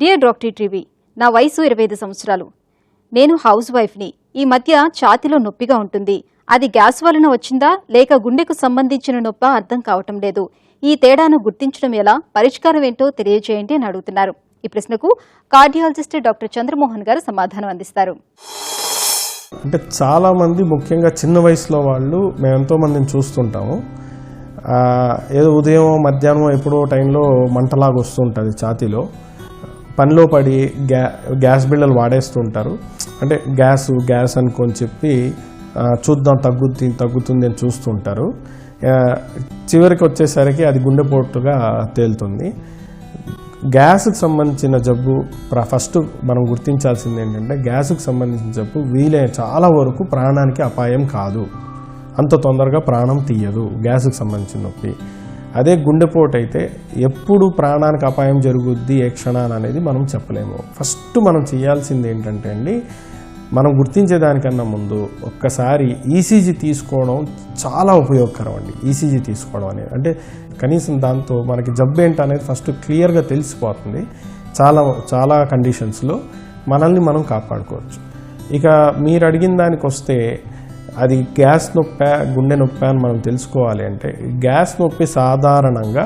Dear doctor TV, నా వయసు 25 సంవత్సరాలు. నేను హౌస్ వైఫ్ని. ఈ మధ్య ఛాతీలో నొప్పిగా ఉంటుంది. అది గ్యాస్ వలన వచ్చిందా లేక గుండెకు సంబంధించిన నొప్ప అర్థం కావటం లేదు. ఈ తేడాను గుర్తించడం ఎలా, పరిష్కారం ఏంటో తెలియజేయండి అని అడుగుతున్నారు. ఈ ప్రశ్నకు కార్డియాలజిస్ట్ డాక్టర్ చంద్రమోహన్ గారు సమాధానం అందిస్తారు. అంటే చాలా మంది ముఖ్యంగా చిన్న వయసులో వాళ్ళు మేము ఎంతో మందిని చూస్తుంటాము. ఏదో ఉదయం మధ్యాహ్నం ఎప్పుడో టైంలో మంటలాగా వస్తుంటుంది ఛాతీలో. పనిలో పడి గ్యాస్ బిళ్ళలు వాడేస్తుంటారు. అంటే గ్యాస్ అనుకొని చెప్పి చూద్దాం తగ్గుతుంది అని చూస్తుంటారు. చివరికి వచ్చేసరికి అది గుండెపోటుగా తేలుతుంది. గ్యాస్కి సంబంధించిన జబ్బు ఫస్ట్ మనం గుర్తించాల్సింది ఏంటంటే, గ్యాస్కి సంబంధించిన జబ్బు వీలైన చాలా వరకు ప్రాణానికి అపాయం కాదు, అంత తొందరగా ప్రాణం తీయదు గ్యాస్కి సంబంధించిన నొప్పి. అదే గుండెపోటు అయితే ఎప్పుడు ప్రాణానికి అపాయం జరుగుద్ది ఏ క్షణాన అనేది మనం చెప్పలేము. ఫస్ట్ మనం చేయాల్సింది ఏంటంటే అండి, మనం గుర్తించేదానికన్నా ముందు ఒక్కసారి ఈసీజీ తీసుకోవడం చాలా ఉపయోగకరం అండి. ఈసీజీ తీసుకోవడం అనేది అంటే కనీసం దాంతో మనకి జబ్బు ఏంటనేది ఫస్ట్ క్లియర్గా తెలిసిపోతుంది. చాలా కండిషన్స్లో మనల్ని మనం కాపాడుకోవచ్చు. ఇక మీరు అడిగిన దానికి వస్తే, అది గ్యాస్ నొప్పి గుండె నొప్పి అని మనం తెలుసుకోవాలి అంటే, గ్యాస్ నొప్పి సాధారణంగా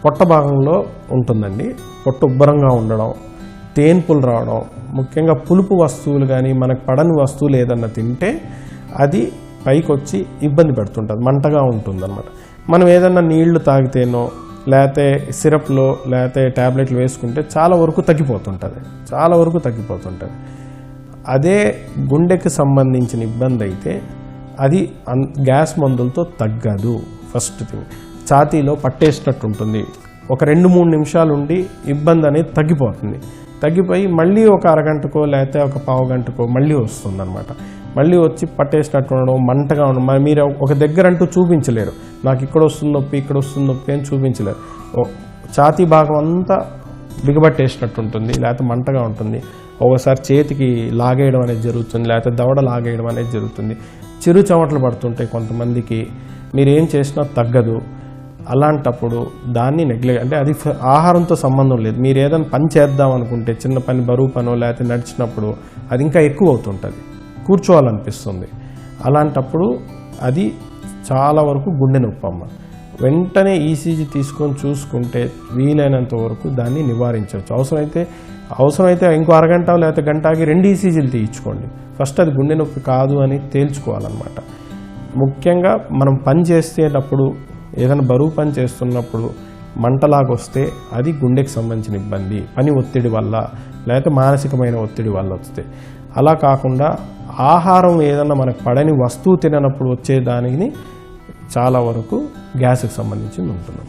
పొట్ట భాగంలో ఉంటుందండి. పొట్ట ఉబ్బరంగా ఉండడం, తేన్పులు రావడం, ముఖ్యంగా పులుపు వస్తువులు కానీ మనకు పడని వస్తువులు ఏదన్నా తింటే అది పైకి వచ్చి ఇబ్బంది పెడుతుంటుంది, మంటగా ఉంటుందన్నమాట. మనం ఏదన్నా నీళ్లు తాగితేనో లేకపోతే సిరప్లో లేకపోతే ట్యాబ్లెట్లు వేసుకుంటే చాలా వరకు తగ్గిపోతుంటుంది. అదే గుండెకి సంబంధించిన ఇబ్బంది అయితే అది గ్యాస్ మందులతో తగ్గదు. ఫస్ట్ థింగ్, ఛాతీలో పట్టేసినట్టు ఉంటుంది. ఒక 2-3 నిమిషాలు ఉండి ఇబ్బంది అనేది తగ్గిపోయి మళ్ళీ ఒక అరగంటకో లేకపోతే ఒక పావు గంటకో మళ్ళీ వస్తుందన్నమాట. మళ్ళీ వచ్చి పట్టేసినట్టు ఉండడం, మంటగా ఉండడం. మీరు ఒక దగ్గర అంటూ చూపించలేరు, నాకు ఇక్కడ వస్తుంది నొప్పి అని చూపించలేరు. ఛాతీ భాగం అంతా బిగబట్టేసినట్టు ఉంటుంది, లేకపోతే మంటగా ఉంటుంది. ఒకసారి చేతికి లాగేయడం అనేది జరుగుతుంది, లేకపోతే దవడ లాగేయడం అనేది జరుగుతుంది. చిరు చెమటలు పడుతుంటాయి కొంతమందికి. మీరు ఏం చేసినా తగ్గదు. అలాంటప్పుడు దాన్ని అంటే అది ఆహారంతో సంబంధం లేదు. మీరు ఏదైనా పని చేద్దాం అనుకుంటే, చిన్న పని, బరువు పనో లేకపోతే నడిచినప్పుడు అది ఇంకా ఎక్కువ అవుతుంటుంది, కూర్చోవాలనిపిస్తుంది. అలాంటప్పుడు అది చాలా వరకు గుండె నొప్పి అమ్మ. వెంటనే ఈసీజీ తీసుకొని చూసుకుంటే వీలైనంత వరకు దాన్ని నివారించవచ్చు. అవసరమైతే ఇంకో అరగంట లేకపోతే గంటకి 2 ఈసీజీలు తీయించుకోండి. ఫస్ట్ అది గుండె నొప్పి కాదు అని తేల్చుకోవాలన్నమాట. ముఖ్యంగా మనం పని చేసేటప్పుడు, ఏదైనా బరువు పని చేస్తున్నప్పుడు మంటలాగొస్తే అది గుండెకి సంబంధించిన ఇబ్బంది, పని ఒత్తిడి వల్ల లేకపోతే మానసికమైన ఒత్తిడి వల్ల వస్తే. అలా కాకుండా ఆహారం ఏదన్నా మనకు పడని వస్తువు తిననప్పుడు వచ్చేదానికి చాలా వరకు గ్యాస్కి సంబంధించింది ఉంటుంది.